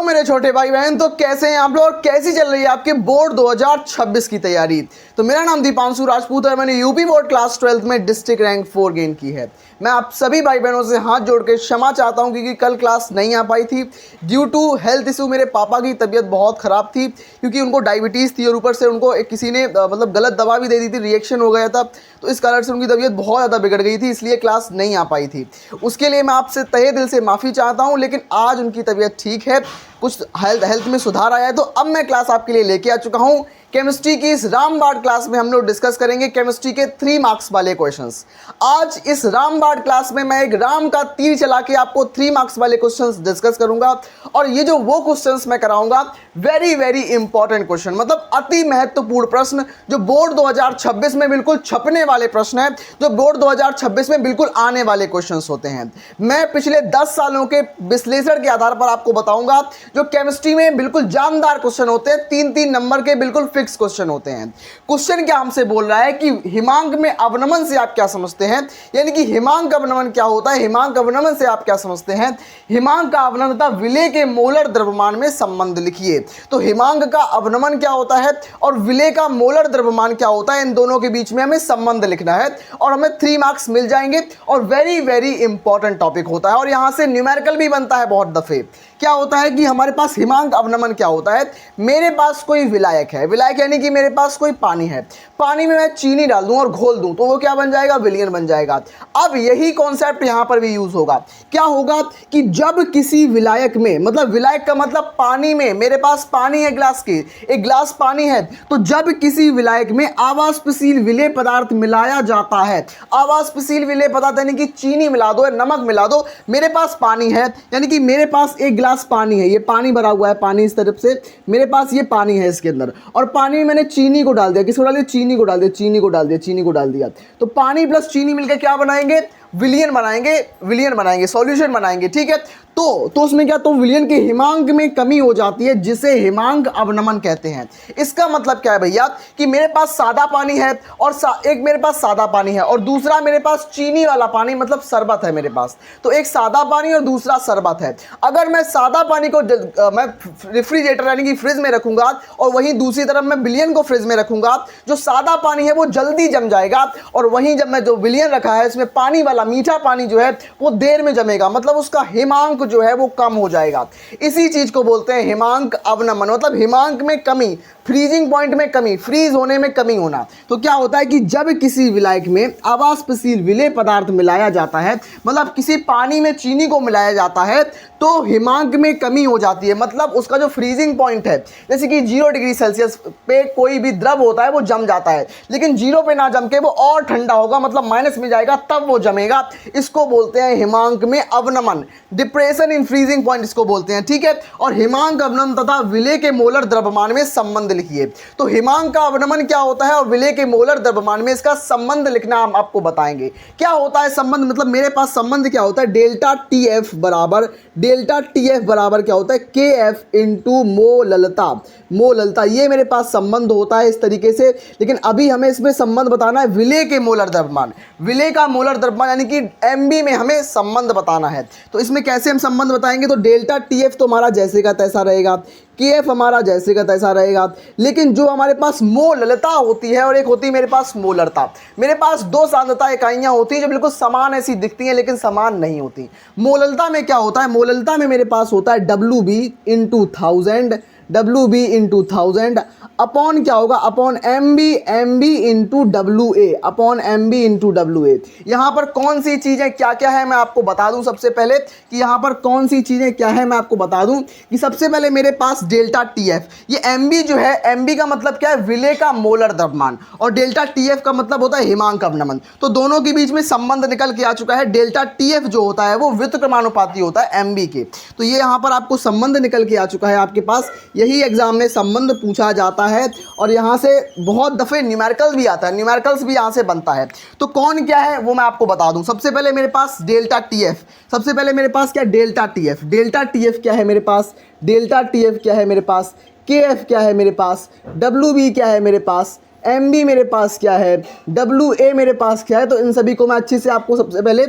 मेरे छोटे भाई बहन, तो कैसे हैं आप लोग और कैसी चल रही है आपके बोर्ड 2026 की तैयारी। तो मेरा नाम दीपांशु राजपूत है। मैंने यूपी बोर्ड क्लास 12 में डिस्ट्रिक्ट रैंक 4 गेन की है। मैं आप सभी भाई बहनों से हाथ जोड़ के क्षमा चाहता हूं क्योंकि कल क्लास नहीं आ पाई थी ड्यू टू हेल्थ इशू। मेरे पापा की तबीयत बहुत ख़राब थी क्योंकि उनको डायबिटीज़ थी और ऊपर से उनको किसी ने मतलब गलत दवा भी दे दी थी, रिएक्शन हो गया था, तो इस कारण से उनकी तबीयत बहुत ज़्यादा बिगड़ गई थी, इसलिए क्लास नहीं आ पाई थी। उसके लिए मैं आपसे तहे दिल से माफ़ी चाहता हूं, लेकिन आज उनकी तबीयत ठीक है, कुछ हेल्थ में सुधार आया है। तो अब मैं क्लास आपके लिए लेके आ चुका हूं। केमिस्ट्री की इस रामबाण क्लास में हम लोग डिस्कस करेंगे केमिस्ट्री के 3 मार्क्स वाले क्वेश्चंस। आज इस रामबाण क्लास में मैं एक राम का तीर चला के आपको 3 मार्क्स वाले क्वेश्चंस डिस्कस करूंगा, और ये जो वो क्वेश्चंस मैं कराऊंगा वेरी वेरी इंपॉर्टेंट क्वेश्चन, मतलब अति महत्वपूर्ण प्रश्न जो बोर्ड 2026 में बिल्कुल छपने वाले प्रश्न है, जो बोर्ड 2026 में बिल्कुल आने वाले क्वेश्चंस होते हैं। मैं पिछले 10 सालों के विश्लेषण के आधार पर आपको बताऊंगा जो केमिस्ट्री में बिल्कुल जानदार क्वेश्चन होते हैं, 3-3 नंबर के बिल्कुल फिक्स क्वेश्चन होते हैं। क्वेश्चन क्या हमसे बोल रहा है कि हिमांक में अवनमन से आप क्या समझते हैं, यानी कि हिमांक अवनमन क्या होता है, हिमांक अवनमन से आप क्या समझते हैं। हिमांक का अवनमन तथा विलेय के मोलर द्रव्यमान में संबंध लिखिए। तो हिमांक का अवनमन क्या होता है और विलेय का मोलर द्रव्यमान क्या होता है, इन दोनों के बीच में हमें संबंध लिखना है और हमें 3 मार्क्स मिल जाएंगे, और वेरी वेरी इंपॉर्टेंट टॉपिक होता है। और यहां से न्यूमेरिकल भी बनता है बहुत दफे। क्या होता है कि हमारे पास हिमांक अवनमन क्या होता है, मेरे पास कोई विलायक है, विलायक यानी कि मेरे पास कोई पानी है, पानी में मैं चीनी डाल दूं और घोल दूं तो वो क्या बन जाएगा, विलयन बन जाएगा। अब यही कॉन्सेप्ट यहां पर भी यूज होगा। क्या होगा कि जब किसी विलायक में, मतलब विलायक का मतलब पानी में, मेरे पास पानी है ग्लास के, एक ग्लास पानी है, तो जब किसी विलायक में आवाष्पशील विलेय पदार्थ मिलाया जाता है, आवाष्पशील विलेय पदार्थ यानी कि चीनी मिला दो, नमक मिला दो, मेरे पास पानी है, यानी कि मेरे पास एक गिलास पानी है, ये पानी भरा हुआ है, पानी इस तरफ से, मेरे पास ये पानी है इसके अंदर, और पानी में मैंने चीनी को डाल दिया, किसको डाल दिया, चीनी को डाल दिया, चीनी को डाल दिया, चीनी को डाल दिया, तो पानी प्लस चीनी मिलकर क्या बनाएंगे, विलियन बनाएंगे, विलियन बनाएंगे, सॉल्यूशन बनाएंगे, ठीक है। तो उसमें क्या, तो विलियन के हिमांक में कमी हो जाती है जिसे हिमांक अवनमन कहते हैं। इसका मतलब क्या है भैया कि मेरे पास सादा पानी है और एक मेरे पास सादा पानी है और दूसरा मेरे पास चीनी वाला पानी, मतलब शरबत है मेरे पास, तो एक सादा पानी और दूसरा शरबत है। अगर मैं सादा पानी को मैं रेफ्रिजरेटर यानी कि फ्रिज में रखूंगा और वहीं दूसरी तरफ मैं विलियन को फ्रिज में रखूंगा, जो सादा पानी है वो जल्दी जम जाएगा, और वहीं जब मैं जो विलियन रखा है इसमें पानी वाला मीठा पानी जो है वो देर में जमेगा, मतलब उसका हिमांक जो है वो कम हो जाएगा। इसी चीज को बोलते हैं हिमांक अवनमन, मतलब हिमांक में कमी, फ्रीजिंग पॉइंट में कमी, फ्रीज होने में कमी होना। तो क्या होता है कि जब किसी विलायक में आवाष्पशील विलेय पदार्थ मिलाया जाता है, मतलब किसी पानी में चीनी को मिलाया जाता है, तो हिमांक में कमी हो जाती है, मतलब उसका जो फ्रीजिंग पॉइंट है, जैसे कि 0 डिग्री सेल्सियस पे कोई भी द्रव होता है वो जम जाता है, लेकिन 0 पे ना जम के वो और ठंडा होगा, मतलब माइनस में जाएगा तब वो जमेगा। इसको बोलते हैं हिमांक में अवनमन, डिप्रेशन इन फ्रीजिंग पॉइंट इसको बोलते हैं, ठीक है। और हिमांक अवनमन तथा विलेय के मोलर द्रव्यमान में संबंध लिखिए। तो हिमांक का अवनमन क्या होता है और विलेय के मोलर द्रव्यमान में इसका संबंध लिखना हम आपको बताएंगे। क्या होता है संबंध, मतलब मेरे पास संबंध क्या होता है, डेल्टा टीएफ बराबर क्या होता है, के एफ इंटू मोललता, मोललता, ये मेरे पास संबंध होता है इस तरीके से। लेकिन अभी हमें इसमें संबंध बताना है विलेय के मोलर द्रव्यमान, विलेय का मोलर द्रव्यमान यानी कि एमबी में हमें संबंध बताना है। तो इसमें कैसे हम संबंध बताएंगे, तो डेल्टा टीएफ तो हमारा जैसे का तैसा रहेगा, के एफ हमारा जैसे का तैसा रहेगा, लेकिन जो हमारे पास मोललता होती है और एक होती है मेरे पास मोलरता, मेरे पास 2 सांद्रता इकाइयां होती हैं जो बिल्कुल समान ऐसी दिखती हैं लेकिन समान नहीं होती। मोललता में क्या होता है, मोललता में मेरे पास होता है WB इंटू 1000 अपॉन क्या होगा, अपॉन MB इंटू WA। यहाँ पर कौन सी चीज़ें क्या क्या है मैं आपको बता दूं। सबसे पहले कि यहाँ पर कौन सी चीज़ें क्या है मैं आपको बता दूं कि सबसे पहले मेरे पास डेल्टा TF, ये MB जो है, MB का मतलब क्या है, विलेय का मोलर द्रव्यमान, और डेल्टा TF का मतलब होता है हिमांक अवनमन। तो दोनों के बीच में संबंध निकल के आ चुका है। डेल्टा TF जो होता है वो व्युत्क्रमानुपाती होता है MB के, तो ये यहाँ पर आपको संबंध निकल के आ चुका है आपके पास। यही एग्जाम में संबंध पूछा जाता है और यहाँ से बहुत दफ़े न्यूमेरिकल भी आता है, न्यूमेरिकल्स भी यहाँ से बनता है। तो कौन क्या है वो मैं आपको बता दूँ। सबसे पहले मेरे पास डेल्टा टीएफ, सबसे पहले मेरे पास क्या, डेल्टा टीएफ क्या है मेरे पास, डेल्टा टीएफ क्या है मेरे पास, के एफ क्या है मेरे पास, डब्ल्यू बी क्या है मेरे पास, एम बी मेरे पास क्या है, डब्ल्यू ए मेरे पास क्या है। तो इन सभी को मैं अच्छे से आपको सबसे पहले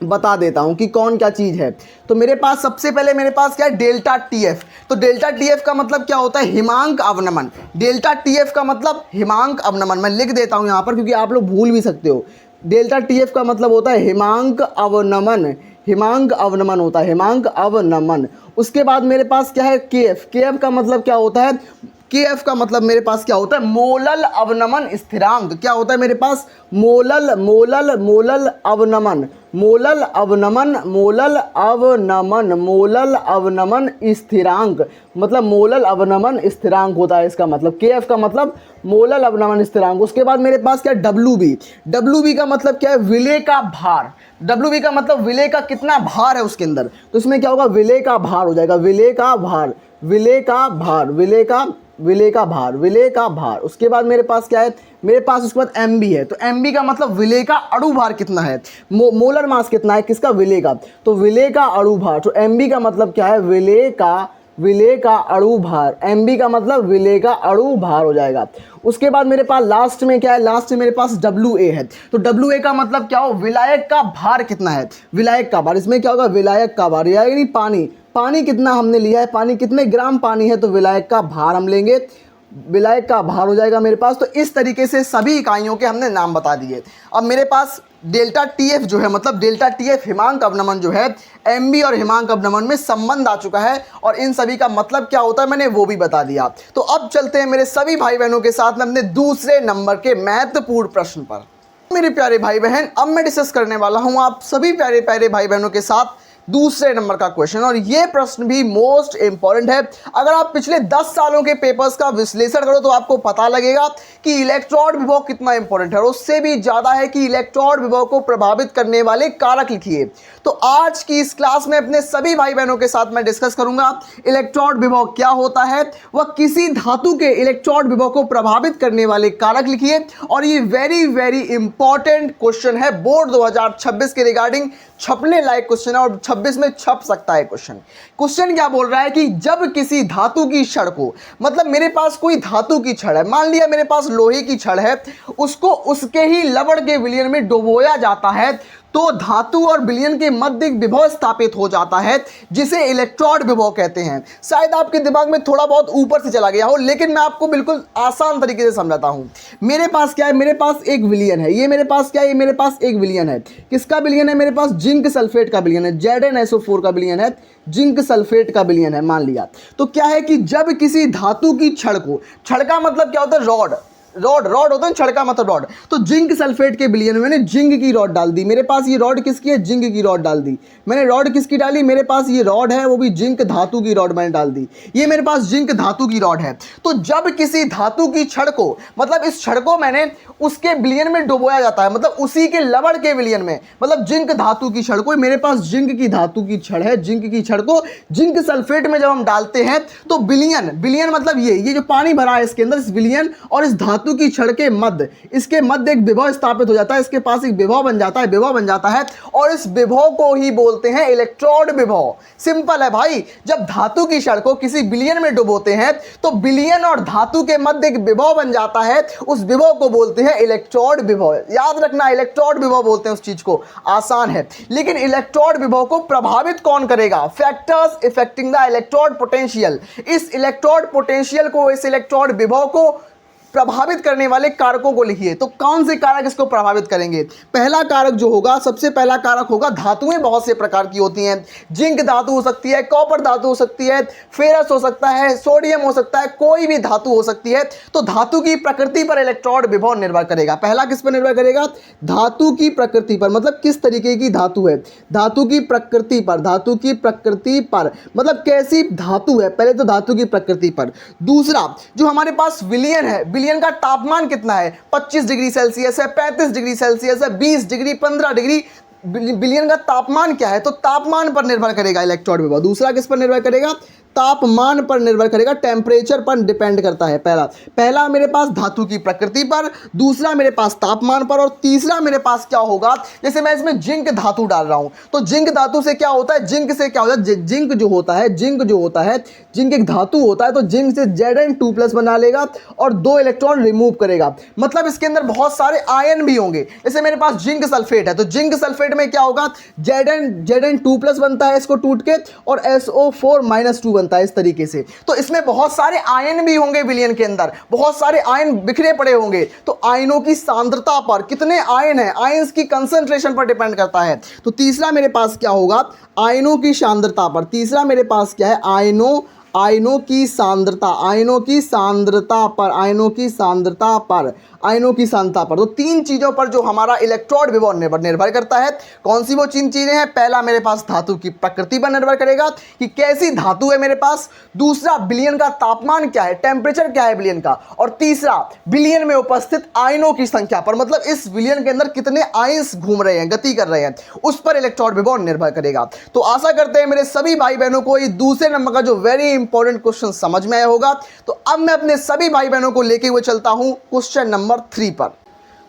बता देता हूं कि कौन क्या चीज़ है। तो मेरे पास सबसे पहले मेरे पास क्या है, डेल्टा टीएफ। तो डेल्टा टीएफ का मतलब क्या होता है, हिमांक अवनमन। डेल्टा टीएफ का मतलब हिमांक अवनमन, मैं लिख देता हूं यहां पर क्योंकि आप लोग भूल भी सकते हो। डेल्टा टीएफ का मतलब होता है हिमांक अवनमन, हिमांक अवनमन होता है, हिमांक अवनमन। उसके बाद मेरे पास क्या है, केएफ। केएफ का मतलब क्या होता है, केएफ का मतलब मेरे पास क्या होता है, मोलल अवनमन स्थिरांक। क्या होता है मेरे पास, मोलल मोलल मोलल अवनमन, मोलल अवनमन, मोलल अवनमन, मोलल अवनमन स्थिरांक, मतलब मोलल अवनमन स्थिरांक होता है इसका मतलब। केएफ का मतलब मोलल अवनमन स्थिरांक। उसके बाद मेरे पास क्या है, डब्ल्यूबी। डब्ल्यूबी का मतलब क्या है, विलेय का भार। डब्ल्यूबी का मतलब विलेय का कितना भार है उसके अंदर, तो इसमें क्या होगा, विलेय का भार हो जाएगा, विलेय का भार, विलेय का भार, विलेय का, विलेय का भार, विलेय का भार। उसके बाद मेरे पास क्या है, मेरे पास उसके बाद एमबी है। तो एमबी का मतलब विलेय का अणु भार कितना है, मोलर मास कितना है किसका, विलेय का। तो विलेय का अणु भार, तो एमबी का मतलब क्या है, विलेय का, विलेय का अणु भार। एमबी का मतलब विलेय का अणु भार हो जाएगा। उसके बाद मेरे पास लास्ट में क्या है, लास्ट में मेरे पास डब्ल्यू ए है। तो डब्ल्यू ए का मतलब क्या हो, विलायक का भार कितना है, विलायक का भार। इसमें क्या होगा, विलायक का भार, यानी पानी, पानी कितना हमने लिया है, पानी कितने ग्राम पानी है, तो विलायक का भार हम लेंगे, विलायक का भार हो जाएगा मेरे पास। तो इस तरीके से सभी इकाइयों के हमने नाम बता दिए। अब मेरे पास डेल्टा टीएफ जो है, मतलब डेल्टा टीएफ हिमांक अवनमन जो है, एमबी और हिमांक अवनमन में संबंध आ चुका है, और इन सभी का मतलब क्या होता है मैंने वो भी बता दिया। तो अब चलते हैं मेरे सभी भाई बहनों के साथ में अपने दूसरे नंबर के महत्वपूर्ण प्रश्न पर। मेरे प्यारे भाई बहन, अब मैं डिस्कस करने वाला हूं आप सभी प्यारे प्यारे भाई बहनों के साथ दूसरे नंबर का क्वेश्चन, और ये प्रश्न भी मोस्ट इंपॉर्टेंट है। अगर आप पिछले 10 सालों के पेपर्स का विश्लेषण करो तो आपको पता लगेगा कि इलेक्ट्रॉन विभव कितना इंपॉर्टेंट है, और उससे भी ज़्यादा है कि इलेक्ट्रॉन विभव को प्रभावित करने वाले कारक लिखिए। तो आज की इस क्लास में अपने सभी भाई बहनों के साथ मैं डिस्कस करूंगा इलेक्ट्रॉन विभव क्या होता है, वह किसी धातु के इलेक्ट्रॉन विभव को प्रभावित करने वाले कारक लिखिए। और ये वेरी वेरी इंपॉर्टेंट क्वेश्चन है बोर्ड 2026 के रिगार्डिंग, छपने लायक क्वेश्चन है, और 26 में छप सकता है क्वेश्चन। क्वेश्चन क्या बोल रहा है कि जब किसी धातु की छड़ को, मतलब मेरे पास कोई धातु की छड़ है, मान लिया मेरे पास लोहे की छड़ है, उसको उसके ही लवण के विलयन में डुबोया जाता है, तो धातु और विलयन के मध्य एक विभव स्थापित हो जाता है जिसे इलेक्ट्रॉन विभव कहते हैं। शायद आपके दिमाग में थोड़ा बहुत ऊपर से चला गया हो, लेकिन मैं आपको बिल्कुल आसान तरीके से समझाता हूं। मेरे पास क्या है, मेरे पास एक विलयन है, ये मेरे पास क्या है, ये मेरे पास एक विलयन है। किसका विलयन है, मेरे पास जिंक सल्फेट का विलयन है, ZnSO4 का विलयन है, जिंक सल्फेट का विलयन है मान लिया। तो क्या है कि जब किसी धातु की छड़ को, छड़ का मतलब क्या होता है, रॉड, रॉड, रॉड होता है छड़ का मतलब रॉड, तो जिंक सल्फेट के विलयन में मैंने जिंक की रॉड डाल दी। मेरे पास ये रॉड किसकी है, जिंक की रॉड डाल दी। मैंने रॉड किसकी डाली, मेरे पास ये रॉड है वो भी जिंक धातु की रॉड मैंने डाल दी। ये मेरे पास जिंक धातु की रॉड है। तो जब किसी धातु की छड़ को, मतलब इस छड़ को मैंने उसके विलयन में डुबोया जाता है, मतलब उसी के लवण के विलयन में, मतलब जिंक धातु की छड़ को, मेरे पास जिंक की धातु की छड़ है, जिंक की छड़ को जिंक सल्फेट में जब हम डालते हैं तो विलयन, विलयन मतलब ये जो पानी भरा है इसके अंदर, इस विलयन और इस धातु की छड़ के मध्य, इसके मध्य एक विभव स्थापित हो जाता है, इसके पास एक विभव बन जाता है, विभव बन जाता है, और इस विभव को ही बोलते हैं इलेक्ट्रोड विभव। सिंपल है भाई, जब धातु की छड़ को किसी विलयन में डुबोते हैं तो विलयन और धातु के मध्य एक विभव बन जाता है, उस विभव को बोलते हैं इलेक्ट्रोड विभव। याद रखना, इलेक्ट्रोड विभव बोलते हैं उस चीज को, आसान है। लेकिन इलेक्ट्रोड विभव को प्रभावित कौन करेगा, factors affecting the electrode potential. इस इलेक्ट्रोड पोटेंशियल को, इस इलेक्ट्रोड विभव को प्रभावित करने वाले कारकों को लिखिए। तो कौन से कारक इसको प्रभावित करेंगे, पहला कारक जो होगा, सबसे पहला कारक होगा, धातुएं बहुत से प्रकार की होती हैं, जिंक धातु हो सकती है, कॉपर धातु हो सकती है, फेरस हो सकता है, सोडियम हो सकता है, कोई भी धातु हो सकती है। तो धातु की प्रकृति पर इलेक्ट्रोड विभव निर्भर करेगा। पहला किस पर निर्भर करेगा, धातु की प्रकृति पर, मतलब किस तरीके की धातु है, धातु की प्रकृति पर, धातु की प्रकृति पर मतलब कैसी धातु है, पहले तो धातु की प्रकृति पर। दूसरा जो हमारे पास विलयन है, विलयन का तापमान कितना है, 25 डिग्री सेल्सियस है, 35 डिग्री सेल्सियस है, 20 डिग्री, 15 डिग्री, विलयन का तापमान क्या है, तो तापमान पर निर्भर करेगा इलेक्ट्रोड विभव। दूसरा किस पर निर्भर करेगा, तापमान पर निर्भर करेगा, टेम्परेचर पर डिपेंड करता है। पहला मेरे पास धातु की प्रकृति पर, दूसरा मेरे पास तापमान पर, और तीसरा मेरे पास क्या होगा, जैसे मैं इसमें जिंक धातु डाल रहा हूं तो जिंक धातु से क्या होता है, जिंक से क्या होता है, जिंक जो होता है जिंक एक धातु होता है, तो जिंक से Zn2+ बना लेगा और 2 इलेक्ट्रॉन रिमूव करेगा। मतलब इसके अंदर बहुत सारे आयन भी होंगे। जैसे मेरे पास जिंक सल्फेट है तो जिंक सल्फेट में क्या होगा, Zn2+ बनता है इसको टूट के, और SO4-2 बनता है इस तरीके से। तो इसमें बहुत सारे आयन भी होंगे विलयन के अंदर, बहुत सारे आयन बिखरे पड़े होंगे। तो आयनों की सांद्रता पर, कितने आयन है, आयंस की कंसंट्रेशन पर डिपेंड करता है। तो तीसरा मेरे पास क्या होगा, आयनों की सांद्रता पर। तीसरा मेरे पास क्या है, आयनों की सांद्रता पर। तो तीन चीजों पर जो हमारा इलेक्ट्रोड विभव निर्भर करता है। कौन सी वो तीन चीजें हैं, पहला मेरे पास धातु की प्रकृति पर निर्भर करेगा कि कैसी धातु है मेरे पास, दूसरा विलयन का तापमान क्या है, टेम्परेचर क्या है विलयन का, और तीसरा विलयन में उपस्थित आयनों की संख्या पर, मतलब इस विलयन के अंदर कितने आयंस घूम रहे हैं, गति कर रहे हैं, उस पर इलेक्ट्रोड विभव निर्भर करेगा। तो आशा करते हैं मेरे सभी भाई बहनों को ये दूसरे नंबर का जो वेरी इंपॉर्टेंट क्वेश्चन समझ में आया होगा। तो अब मैं अपने सभी भाई बहनों को लेके हुए चलता हूं क्वेश्चन नंबर 3 पर।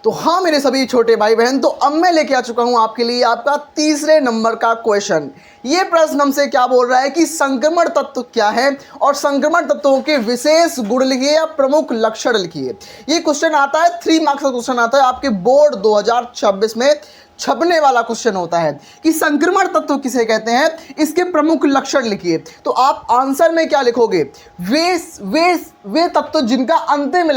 तो हाँ मेरे सभी छोटे भाई बहन, तो अब मैं लेके आ चुका हूं आपके लिए आपका तीसरे नंबर का क्वेश्चन। ये प्रश्न हमसे क्या बोल रहा है कि संक्रमण तत्व क्या है और संक्रमण तत्वों के विशेष गुण लिखिए या प्रमुख लक्षण लिखिए। ये क्वेश्चन आता है 3 मार्क्स का क्वेश्चन आता है आपके बोर्ड 2026 में छपने वाला क्वेश्चन होता है कि संक्रमण तत्व किसे कहते हैं, इसके प्रमुख लक्षण लिखिए। तो आप आंसर में क्या लिखोगे, वे तत्व जिनका अंतिम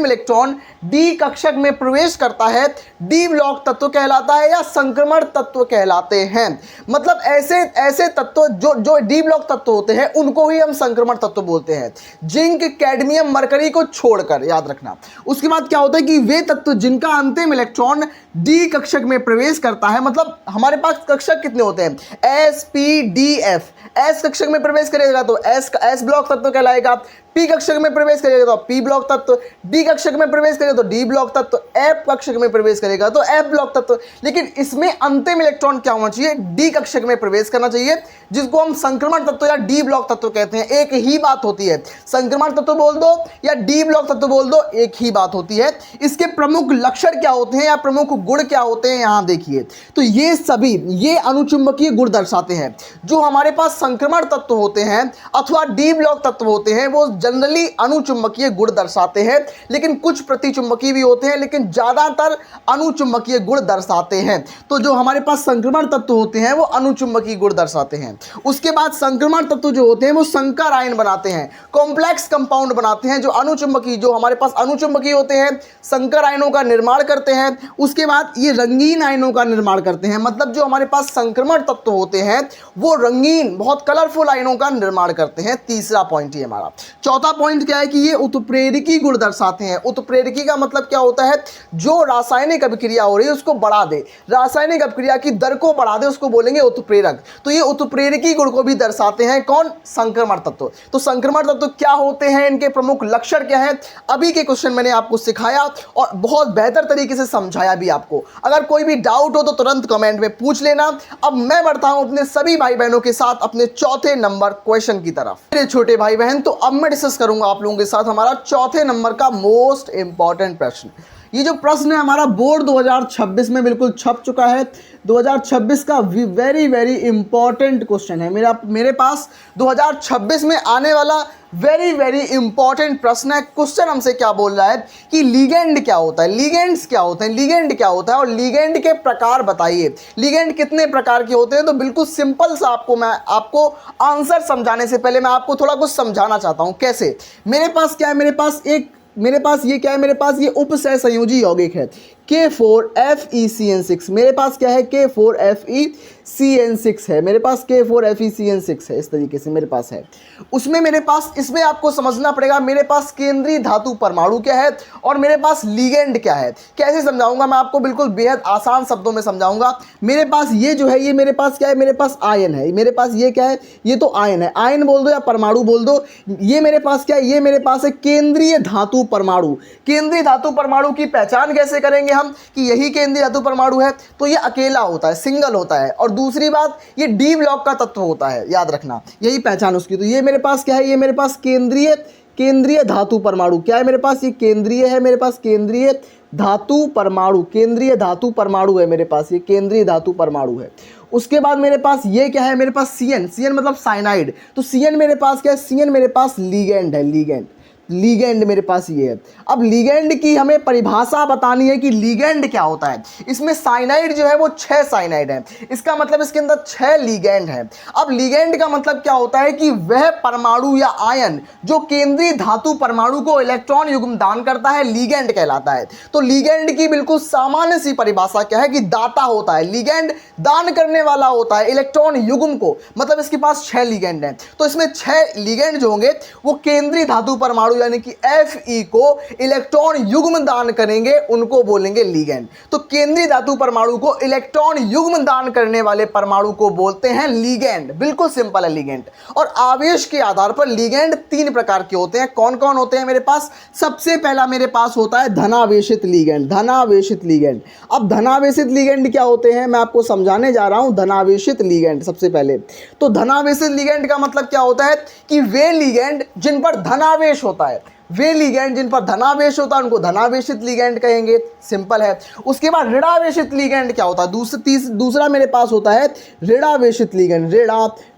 इलेक्ट्रॉन डी कक्षक में प्रवेश करता है डी ब्लॉक तत्व कहलाता है या संक्रमण तत्व कहलाते हैं। मतलब ऐसे तत्व जो डी ब्लॉक तत्व होते हैं उनको ही हम संक्रमण तत्व बोलते हैं, जिंक कैडमियम मरकरी को छोड़कर, याद रखना। उसके बाद क्या होता है कि वे तत्व जिनका अंतिम इलेक्ट्रॉन डी कक्षक में प्रवेश करता है, मतलब हमारे पास कक्षक कितने होते हैं, S-P-D-F। एस कक्षक में प्रवेश करेगा तो एस ब्लॉक तत्व कहलाएगा, पी कक्षक में प्रवेश करेगा तो पी ब्लॉक तत्व, डी कक्षक में प्रवेश करेगा तो डी ब्लॉक तत्व, एफ कक्षक में प्रवेश करेगा तो एफ ब्लॉक तत्व। लेकिन इसमें अंतिम इलेक्ट्रॉन क्या होना चाहिए, डी कक्षक में प्रवेश करना चाहिए, जिसको हम संक्रमण तत्व या डी ब्लॉक तत्व कहते हैं। एक ही बात होती है, संक्रमण तत्व बोल दो या डी ब्लॉक तत्व बोल दो, एक ही बात होती है। इसके प्रमुख लक्षण क्या होते हैं या प्रमुख गुण क्या होते हैं, यहां देखिए। तो ये सभी अनुचुंबकीय गुण दर्शाते हैं। जो हमारे पास संक्रमण तत्व होते हैं अथवा डी ब्लॉक तत्व होते हैं वो जनरली अनुचुंबकीय गुण दर्शाते हैं, लेकिन कुछ प्रतिचुंबकीय भी होते हैं, लेकिन ज्यादातर अनुचुंबकीय गुण दर्शाते हैं। तो जो हमारे पास संक्रमण तत्व होते हैं वो अनुचुंबकीय गुण दर्शाते हैं। उसके बाद संक्रमण तत्व जो होते हैं वो संकर आयन बनाते हैं, कॉम्प्लेक्स कंपाउंड बनाते हैं। जो हमारे पास अनुचुंबकीय होते हैं संकर आयनों का निर्माण करते हैं। उसके बाद ये रंगीन आयनों का निर्माण करते हैं, मतलब जो हमारे पास संक्रमण तत्व होते हैं वो रंगीन बहुत कलरफुल आयनों का निर्माण करते हैं। तीसरा पॉइंट ये हमारा। चौथा पॉइंट क्या है कि ये उत्प्रेरकी गुण दर्शाते हैं। उत्प्रेरकी का मतलब क्या होता है, जो रासायनिक अभिक्रिया हो रही है उसको बढ़ा दे, रासायनिक अभिक्रिया की दर को बढ़ा दे, उसको बोलेंगे उत्प्रेरक। तो ये उत्प्रेरकी गुण को भी दर्शाते हैं कौन, संक्रमण तत्व। तो संक्रमण तत्व क्या होते हैं, इनके प्रमुख लक्षण क्या है, अभी के क्वेश्चन मैंने आपको सिखाया और बहुत बेहतर तरीके से समझाया भी आपको। अगर कोई भी डाउट हो तो तुरंत कमेंट में पूछ लेना। अब मैं बढ़ता हूं अपने सभी भाई बहनों के साथ अपने चौथे नंबर क्वेश्चन की तरफ। मेरे छोटे भाई बहन, तो अब मैं डिस्कस करूंगा आप लोगों के साथ हमारा चौथे नंबर का मोस्ट इंपॉर्टेंट प्रश्न। ये जो प्रश्न है हमारा बोर्ड 2026 में बिल्कुल छप चुका है। 2026 का वेरी वेरी इंपॉर्टेंट क्वेश्चन है मेरे पास 2026 में आने वाला वेरी वेरी इंपॉर्टेंट प्रश्न है। क्वेश्चन हमसे क्या बोल रहा है कि लिगेंड क्या होता है, लिगेंड्स क्या होते हैं, लिगेंड क्या होता है और लिगेंड के प्रकार बताइए। लिगेंड कितने प्रकार के होते हैं, तो बिल्कुल सिंपल सा आपको आंसर समझाने से पहले मैं आपको थोड़ा कुछ समझाना चाहता हूं। कैसे, मेरे पास क्या है, मेरे पास ये उपसहसंयोजी यौगिक है K4FeCN6। मेरे पास क्या है, K4FeCN6 है, मेरे पास K4FeCN6 है, इस तरीके से मेरे पास है। इसमें आपको समझना पड़ेगा मेरे पास केंद्रीय धातु परमाणु क्या है और मेरे पास लिगेंड क्या है। कैसे समझाऊंगा मैं आपको, बिल्कुल बेहद आसान शब्दों में समझाऊंगा। मेरे पास ये जो है, ये मेरे पास क्या है, मेरे पास आयन है। मेरे पास ये क्या है, ये तो आयन है, आयन बोल दो या परमाणु बोल दो। ये मेरे पास क्या है, ये मेरे पास है केंद्रीय धातु परमाणु। केंद्रीय धातु परमाणु की पहचान कैसे करेंगे हम कि यही केंद्रीय धातु परमाणु है, तो ये अकेला होता है, सिंगल होता है। और दूसरी बात, ये डी ब्लॉक का तत्व होता है, याद रखना, यही पहचान उसकी। तो ये मेरे पास क्या है, ये मेरे पास केंद्रीय धातु परमाणु, क्या है मेरे पास, ये केंद्रीय है, मेरे पास केंद्रीय धातु परमाणु, केंद्रीय धातु परमाणु है मेरे पास, ये केंद्रीय धातु परमाणु है। उसके बाद मेरे पास ये क्या है, मेरे पास सी एन मतलब साइनाइड। तो सी एन मेरे पास क्या है, सी एन मेरे पास लीगेंड है, लीगेंड मेरे पास ये है। अब लीगेंड की हमें परिभाषा बतानी है कि लीगेंड क्या होता है। इसमें साइनाइड जो है वो 6 साइनाइड है, इसका मतलब इसके अंदर 6 लीगेंड है। अब लीगेंड का मतलब क्या होता है कि वह परमाणु या आयन जो केंद्रीय धातु परमाणु को इलेक्ट्रॉन युग्म दान करता है, लीगेंड कहलाता है। तो लीगेंड की बिल्कुल सामान्य सी परिभाषा क्या है कि दाता होता है, लीगेंड दान करने वाला होता है इलेक्ट्रॉन युग्म को, मतलब इसके पास 6 लीगेंड हैं। तो इसमें 6 लीगेंड जो होंगे वो केंद्रीय धातु परमाणु यानी कि Fe को इलेक्ट्रॉन युग्म दान करेंगे, उनको बोलेंगे लीगेंड। तो केंद्रीय धातु परमाणु को इलेक्ट्रॉन युग्म दान करने वाले परमाणु को बोलते हैं लीगेंड। बिल्कुल सिंपल है लीगेंड। और आवेश के आधार पर लीगेंड 3 प्रकार के होते हैं। कौन कौन होते हैं मेरे पास? सबसे पहला मेरे पास होता है धनावेशित लीगेंड, धनावेशित लीगेंड। अब धनावेशित लीगेंड क्या होते हैं मैं आपको समझाने जा रहा हूं। धनावेशित लीगेंड सबसे पहले, तो धनावेशित लीगेंड का मतलब क्या होता है कि वे लीगेंड जिन पर धनावेश होता है, वे लीगेंड जिन पर धनावेश होता है उनको धनावेशित लीगेंड कहेंगे। सिंपल है। उसके बाद ऋणावेशित लीगेंड क्या होता है? दूसरा मेरे पास होता है ऋणावेशित लीगेंड।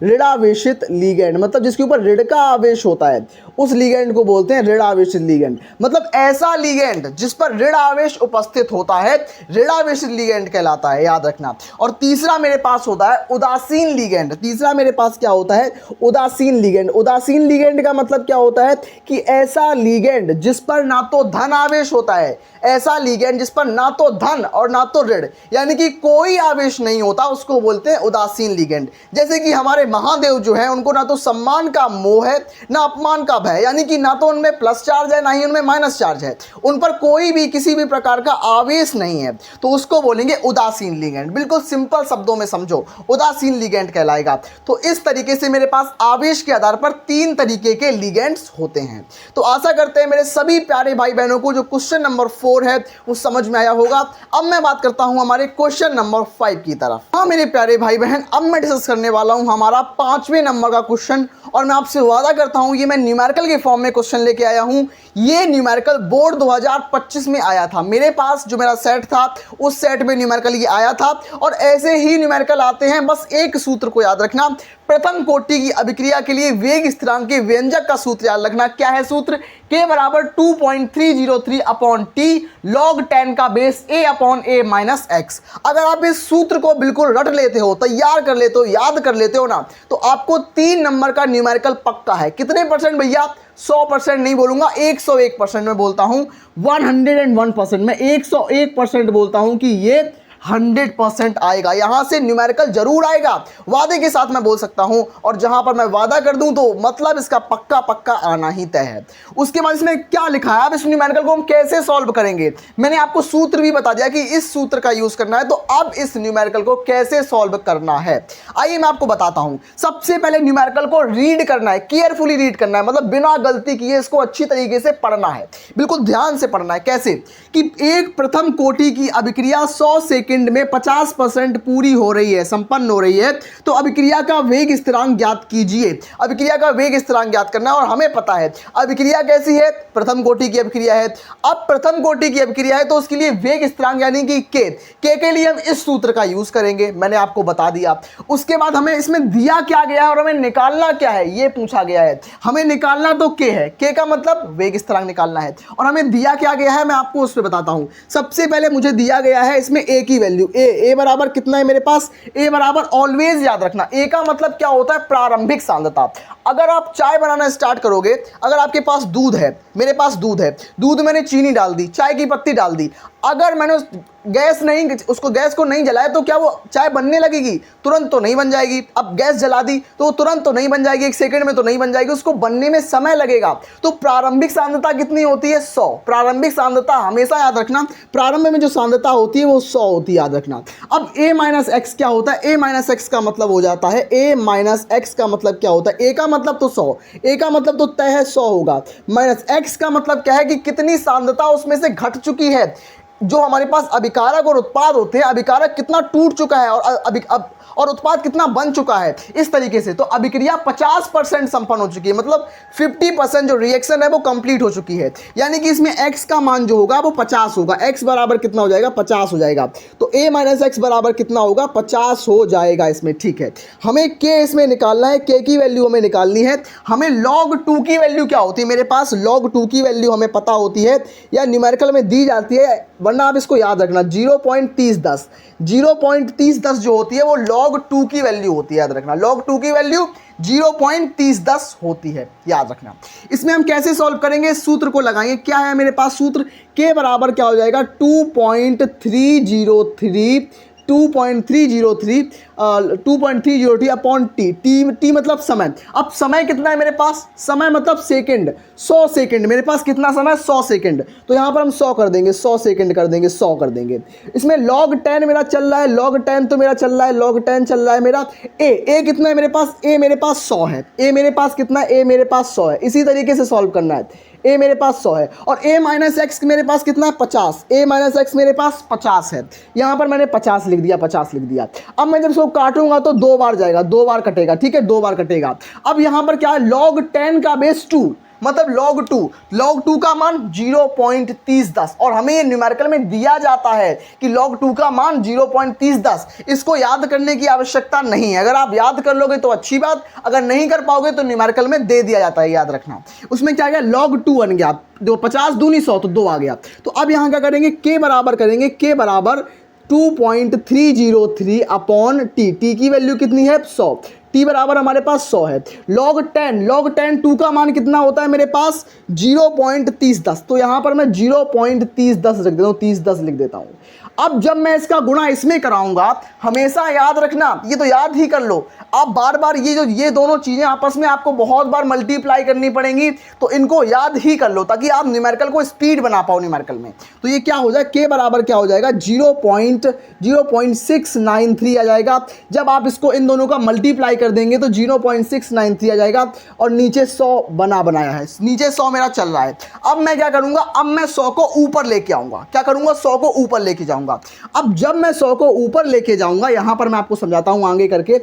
ऋणावेशित लीगेंड मतलब जिसके ऊपर ऋण का आवेश होता है, उस लीगेंड को बोलते हैं ऋणावेशित लीगेंड। मतलब ऐसा लीगेंड जिस पर ऋण आवेश उपस्थित होता है ऋणावेशित लीगेंड कहलाता है, याद रखना। और तीसरा मेरे पास होता है उदासीन लीगेंड। तीसरा मेरे पास क्या होता है? उदासीन लीगेंड। उदासीन लीगेंड का मतलब क्या होता है कि ऐसा लीगेंड जिस पर ना तो धन आवेश होता है, ऐसा लीगेंड जिस पर ना तो धन और ना तो ऋण यानी कि कोई आवेश नहीं होता, उसको बोलते हैं उदासीन लीगेंड। जैसे कि हमारे महादेव जो है उनको ना तो सम्मान का मोह है ना अपमान का भय, यानी कि ना तो उनमें प्लस चार्ज है ना ही उनमें माइनस चार्ज है, उन पर कोई भी किसी भी प्रकार का आवेश नहीं है, तो उसको बोलेंगे उदासीन लीगेंड। बिल्कुल सिंपल शब्दों में समझो, उदासीन लीगेंड कहलाएगा। तो इस तरीके से मेरे पास आवेश के आधार पर 3 तरीके के लीगेंड्स होते हैं। तो आशा करते हैं मेरे सभी प्यारे भाई बहनों को जो क्वेश्चन नंबर 4 है वो समझ में आया होगा। अब मैं बात करता हूं हमारे क्वेश्चन नंबर 5 की तरफ। हाँ मेरे प्यारे भाई बहन, अब मैं डिस्कस करने वाला हूं हमारा 5वें नंबर का क्वेश्चन, और मैं आपसे वादा करता हूं ये मैं न्यूमेरिकल के फॉर्म में क्वेश्चन लेके आया हूं। ये न्यूमेरिकल बोर्ड 2025 में आया था, मेरे पास जो मेरा सेट था उस सेट में न्यूमेरिकल ये आया था। और ऐसे ही न्यूमेरिकल आते हैं, बस एक सूत्र को याद रखना, प्रथम कोटि की अभिक्रिया के लिए वेग स्थिरांक के व्यंजक का सूत्र याद रखना। क्या है सूत्र? K बराबर 2.303 अपॉन टी लॉग 10 का base A upon A minus x. अगर आप इस सूत्र को बिल्कुल रट लेते हो, तैयार कर लेते हो, याद कर लेते हो ना, तो आपको 3 नंबर का न्यूमेरिकल पक्का है। कितने परसेंट भैया? 100% नहीं बोलूंगा, 101% में बोलता हूं, 101%, मैं 101% बोलता हूं कि ये 100% आएगा। यहां से न्यूमेरिकल जरूर आएगा, वादे के साथ मैं बोल सकता हूं। और जहां पर मैं वादा कर दूं तो मतलब इसका पक्का पक्का आना ही तय है। उसके बाद इसमें क्या लिखा है, अब इस न्यूमेरिकल को हम कैसे सॉल्व करेंगे, मैंने आपको सूत्र भी बता दिया कि इस सूत्र का यूज करना है। तो अब इस न्यूमेरिकल को कैसे सॉल्व करना है, आइए मैं आपको बताता हूं। सबसे पहले न्यूमेरिकल को रीड करना है, केयरफुली रीड करना है, मतलब बिना गलती किए इसको अच्छी तरीके से पढ़ना है, बिल्कुल ध्यान से पढ़ना है। कैसे कि एक प्रथम कोटि की अभिक्रिया 100 सेकंड में 50% पूरी हो रही है, संपन्न हो रही है, तो अभिक्रिया का वेग स्थिरांक ज्ञात कीजिए। अभिक्रिया का वेग स्थिरांक ज्ञात करना है, और हमें पता है अभिक्रिया कैसी है, प्रथम कोटि की अभिक्रिया है। अब प्रथम कोटि की अभिक्रिया है तो उसके लिए वेग स्थिरांक यानी कि के के लिए हम इस सूत्र का यूज करेंगे, मैंने आपको बता दिया। उसके बाद हमें इसमें दिया क्या गया है और हमें निकालना क्या है ये पूछा गया है। हमें निकालना तो के है, के का मतलब वेग स्थिरांक निकालना है, और हमें दिया क्या गया है मैं आपको उस पर बताता हूं। सबसे पहले मुझे दिया गया है इसमें ए की वैल्यू, ए बराबर कितना है मेरे पास? ए बराबर ऑलवेज याद रखना, ए का मतलब क्या होता है? प्रारंभिक सांद्रता। अगर आप चाय बनाना स्टार्ट करोगे, अगर आपके पास दूध है, मेरे पास दूध है, दूध मैंने चीनी डाल दी, चाय की पत्ती डाल दी, अगर मैंने गैस को नहीं जलाया तो क्या वो चाय बनने लगेगी? तुरंत तो नहीं बन जाएगी। अब गैस जला दी तो तुरंत तो नहीं बन जाएगी, 1 सेकंड में तो नहीं बन जाएगी, उसको बनने में समय लगेगा। तो प्रारंभिक सांद्रता कितनी होती है? 100। प्रारंभिक सांद्रता हमेशा याद रखना, प्रारंभ में जो सांद्रता होती है वो 100 होती है, याद रखना। अब a माइनस एक्स क्या होता है? a माइनस एक्स का मतलब हो जाता है, a माइनस एक्स का मतलब क्या होता है? a का मतलब तो 100, a का मतलब तो तय है 100 होगा, माइनस x का मतलब क्या है कि कितनी सांद्रता उसमें से घट चुकी है। जो हमारे पास अभिकारक और उत्पाद होते हैं, अभिकारक कितना टूट चुका है और उत्पाद कितना बन चुका है, इस तरीके से। तो अभिक्रिया 50% संपन्न हो चुकी है, मतलब 50% जो रिएक्शन है वो कंप्लीट हो चुकी है। यानी कि इसमें x का मान जो होगा वो 50 होगा। x बराबर कितना हो जाएगा? 50 हो जाएगा। तो a माइनस एक्स बराबर कितना होगा? 50 हो जाएगा इसमें। ठीक है, हमें k इसमें निकालना है, k की वैल्यू हमें निकालनी है। हमें log 2 की वैल्यू क्या होती है? मेरे पास log 2 की वैल्यू हमें पता होती है या न्यूमेरिकल में दी जाती है, वरना आप इसको याद रखना 0.3010। 0.3010 जो होती है वो log 2 की वैल्यू होती है, याद रखना। log 2 की वैल्यू 0.3010 होती है, याद रखना। इसमें हम कैसे सॉल्व करेंगे? सूत्र को लगाएंगे। क्या है मेरे पास सूत्र? k बराबर क्या हो जाएगा? 2.303 अपॉन टी मतलब समय। अब समय कितना है मेरे पास? समय मतलब सेकंड, 100 सेकंड। मेरे पास कितना समय? 100 सेकंड। तो यहाँ पर हम 100 कर देंगे, 100 सेकंड कर देंगे, 100 कर देंगे। इसमें log 10 मेरा चल रहा है, log 10 तो मेरा चल रहा है, log 10 चल रहा है मेरा। ए कितना है मेरे पास? ए मेरे पास 100 है। ए मेरे पास कितना है? ए मेरे पास 100 है। इसी तरीके से सॉल्व करना है। ए मेरे पास 100 है और a माइनस एक्स मेरे पास कितना है? 50। a माइनस एक्स मेरे पास 50 है। यहाँ पर मैंने 50 लिख दिया, 50 लिख दिया। अब मैं जब इसको काटूंगा तो 2 बार जाएगा, 2 बार कटेगा। ठीक है, 2 बार कटेगा। अब यहाँ पर क्या है? log 10 का बेस 2 मतलब log 2 का मान 0.3010 और हमें ये न्यूमेरिकल में दिया जाता है कि log 2 का मान 0.3010। इसको याद करने की आवश्यकता नहीं है। अगर आप याद कर लोगे तो अच्छी बात, अगर नहीं कर पाओगे तो न्यूमेरिकल में दे दिया जाता है, याद रखना। उसमें क्या गया? log 2 बन गया, जो 50 दूनी 100 तो 2 आ गया। तो अब यहाँ क्या करेंगे? k बराबर करेंगे, k बराबर 2.303 अपॉन टी की वैल्यू कितनी है? 100। टी बराबर हमारे पास 100 है। log 10 2 का मान कितना होता है मेरे पास? 0.3010। तो यहाँ पर मैं 0.3010 रख देता हूँ, 3010 लिख देता हूँ। अब जब मैं इसका गुणा इसमें कराऊंगा, हमेशा याद रखना, ये तो याद ही कर लो, आप बार बार ये दोनों चीजें आपस में आपको बहुत बार मल्टीप्लाई करनी पड़ेंगी, तो इनको याद ही कर लो ताकि आप न्यूमेरिकल को स्पीड बना पाओ न्यूमेरिकल में। तो ये क्या हो जाए? के बराबर क्या हो जाएगा? 0.0693 आ जाएगा। जब आप इसको इन दोनों का मल्टीप्लाई कर देंगे तो 0.693 आ जाएगा और नीचे 100 बनाया है, नीचे 100 मेरा चल रहा है। अब मैं क्या करूंगा? अब मैं 100 को ऊपर लेके आऊंगा। क्या करूंगा? 100 को ऊपर लेके जाऊंगा। अब जब मैं 100 को ऊपर लेके जाऊंगा, यहां पर मैं आपको समझाता हूं, आगे करके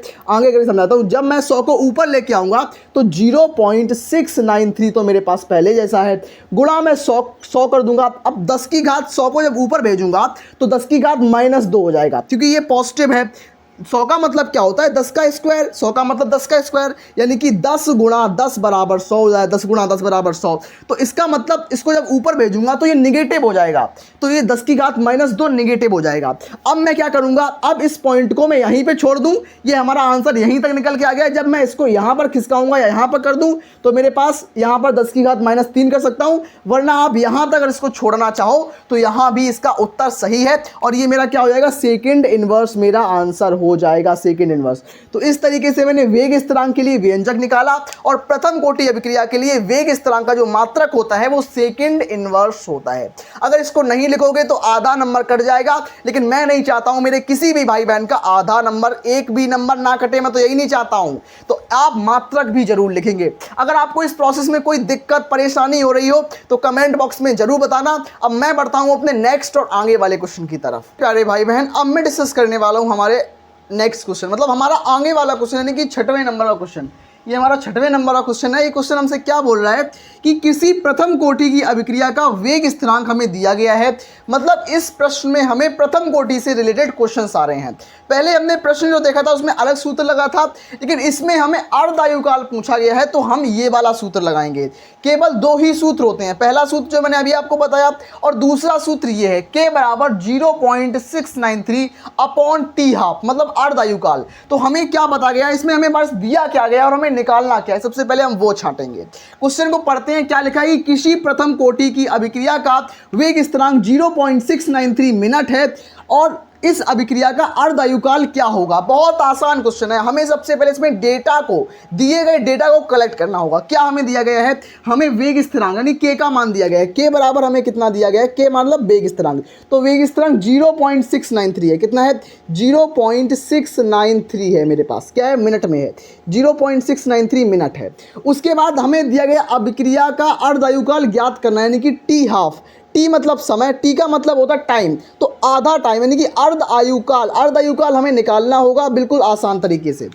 समझाता हूं। जब मैं 100 को ऊपर लेके आऊंगा तो 0.693 तो मेरे पास पहले जैसा है, गुणा मैं 100 कर दूंगा। अब 10 की घात 100 को जब ऊपर भेजूंगा तो 10 की घात -2 हो जाएगा, क्योंकि ये पॉजिटिव है। 100 का मतलब क्या होता है? 10 का स्क्वायर। 100 का मतलब 10 का स्क्वायर, यानी कि 10 गुणा 10 बराबर 100 हो जाए। 10 गुणा 10 बराबर 100। तो इसका मतलब इसको जब ऊपर भेजूंगा तो ये निगेटिव हो जाएगा, तो ये 10 की घात -2 निगेटिव हो जाएगा। अब मैं क्या करूंगा? अब इस पॉइंट को मैं यहीं पे छोड़ दूं, ये हमारा आंसर यहीं तक निकल के आ गया। जब मैं इसको यहां पर खिसकाऊंगा या यहां पर कर दूं तो मेरे पास यहां पर 10 की घात -3 कर सकता हूं, वरना आप यहां तक अगर इसको छोड़ना चाहो तो यहां भी इसका उत्तर सही है और ये मेरा क्या हो जाएगा? सेकंड इनवर्स मेरा आंसर हो जाएगा, सेकंड इनवर्स। तो इस तरीके से मैंने वेग स्थिरांक के लिए व्यंजक निकाला और प्रथम कोटि अभिक्रिया के लिए वेग स्थिरांक का जो मात्रक होता है वो सेकंड इनवर्स होता है। अगर इसको नहीं लिखोगे तो आधा नंबर कट जाएगा, लेकिन मैं नहीं चाहता हूं मेरे किसी भी भाई बहन का आधा नंबर, एक भी नंबर ना कटे, मैं तो यही नहीं चाहता हूं। तो आप मात्रक भी जरूर लिखेंगे। अगर आपको इस प्रोसेस में कोई दिक्कत परेशानी हो रही हो तो कमेंट बॉक्स में जरूर बताना। अब मैं बढ़ता हूं अपने नेक्स्ट और आगे वाले क्वेश्चन की तरफ। प्यारे भाई बहन, अब मैं डिस्कस करने वाला हूं हमारे नेक्स्ट क्वेश्चन, मतलब हमारा आगे वाला क्वेश्चन, यानी कि 6वें नंबर का क्वेश्चन। ये हमारा 6वें नंबर का क्वेश्चन है। ये क्वेश्चन हमसे क्या बोल रहा है कि किसी प्रथम कोटि की अभिक्रिया का वेग स्थिरांक हमें दिया गया है। मतलब इस प्रश्न में हमें प्रथम कोटि से रिलेटेड क्वेश्चंस आ रहे हैं। पहले हमने प्रश्न जो देखा था उसमें अलग सूत्र लगा था, लेकिन इसमें हमें अर्धायुकाल पूछा गया है तो हम ये वाला सूत्र लगाएंगे। केवल 2 ही सूत्र होते हैं। पहला सूत्र जो मैंने अभी आपको बताया और दूसरा सूत्र ये है, k बराबर 0.693 अपॉन टी हाफ, मतलब अर्धायुकाल। तो हमें क्या बता गया इसमें, हमें बस दिया क्या गया और हमें निकालना क्या है, सबसे पहले हम वो छांटेंगे। क्वेश्चन को पढ़ते हैं। क्या लिखा है? किसी प्रथम कोटि की अभिक्रिया का वेग स्थिरांक 0.693 मिनट है और इस अभिक्रिया का अर्धायुकाल क्या होगा। बहुत आसान क्वेश्चन है। हमें सबसे पहले इसमें डेटा को, दिए गए डेटा को कलेक्ट करना होगा। क्या हमें दिया गया है? हमें वेग स्थिरांक यानी k का मान दिया गया है। k बराबर हमें कितना दिया गया है? k मतलब वेग स्थिरांक। तो वेग स्थिरांक 0.693 है। कितना है? 0.693 है मेरे पास। क्या है? मिनट में है। 0.693 मिनट है। उसके बाद हमें दिया गया अभिक्रिया का अर्धायुकाल ज्ञात करना है, यानी कि टी हाफ। टी मतलब समय, टी का मतलब होता है टाइम, तो आधा टाइम यानी कि अर्ध आयुकाल, अर्ध आयुकाल हमें निकालना होगा बिल्कुल आसान तरीके से।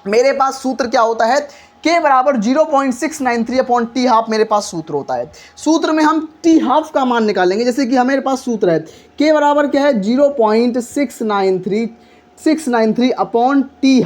मेरे पास सूत्र क्या होता है, के बराबर 0.693 अपॉन टी हाफ मेरे पास सूत्र होता है। सूत्र में हम टी हाफ का मान निकालेंगे, जैसे कि हमारे पास सूत्र है के बराबर क्या है 0.693 अपॉन टी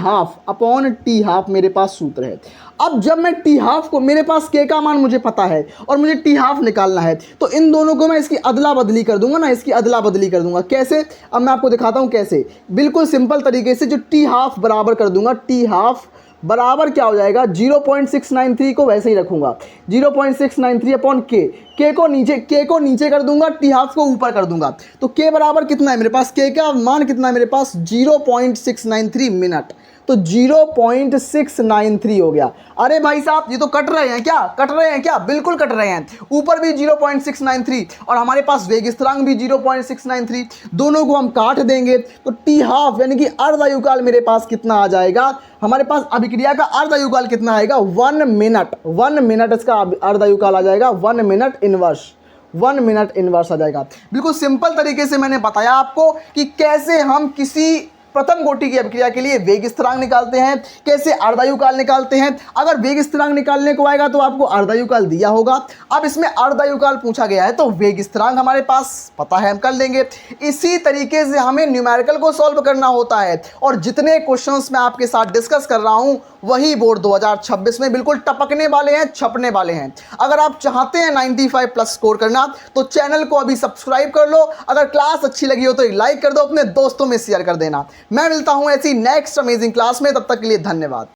हाफ मेरे पास सूत्र है। अब जब मैं टी हाफ को, मेरे पास के का मान मुझे पता है और मुझे टी हाफ निकालना है, तो इन दोनों को मैं इसकी अदला बदली कर दूंगा ना, इसकी अदला बदली कर दूंगा। कैसे, अब मैं आपको दिखाता हूं कैसे। बिल्कुल सिंपल तरीके से जो टी हाफ बराबर कर दूंगा, टी हाफ बराबर क्या हो जाएगा 0.693 को वैसे ही रखूंगा, 0.693 अपॉन के को नीचे कर दूंगा, टी हाफ को ऊपर कर दूंगा। तो के बराबर कितना है मेरे पास, के का मान कितना है मेरे पास 0.693 मिनट, तो 0.693 हो गया। अरे भाई साहब ये तो कट रहे हैं क्या, बिल्कुल कट रहे हैं। ऊपर भी 0.693 और हमारे पास वेग स्थिरांक भी 0.693, दोनों को हम काट देंगे तो टी हाफ यानी कि अर्ध आयुकाल मेरे पास कितना आ जाएगा, हमारे पास अभिक्रिया का अर्ध आयुकाल कितना आएगा 1 मिनट इसका अर्ध आयुकाल आ जाएगा 1 मिनट इनवर्स आ जाएगा। बिल्कुल सिंपल तरीके से मैंने बताया आपको कि कैसे हम किसी प्रथम कोटि की अभिक्रिया के लिए वेग स्थिरांक निकालते हैं, कैसे अर्धायुकाल निकालते हैं। अगर वेग स्थिरांक निकालने को आएगा तो आपको अर्धायुकाल दिया होगा, अब इसमें अर्धायुकाल पूछा गया है तो वेग स्थिरांक हमारे पास पता है, हम कर लेंगे। इसी तरीके से हमें न्यूमेरिकल को सॉल्व करना होता है और जितने क्वेश्चंस मैं आपके साथ डिस्कस कर रहा हूं वही बोर्ड 2026 में बिल्कुल टपकने वाले हैं, छपने वाले हैं। अगर आप चाहते हैं 95 प्लस स्कोर करना तो चैनल को अभी सब्सक्राइब कर लो, अगर क्लास अच्छी लगी हो तो एक लाइक कर दो, अपने दोस्तों में शेयर कर देना। मैं मिलता हूं ऐसी नेक्स्ट अमेजिंग क्लास में, तब तक के लिए धन्यवाद।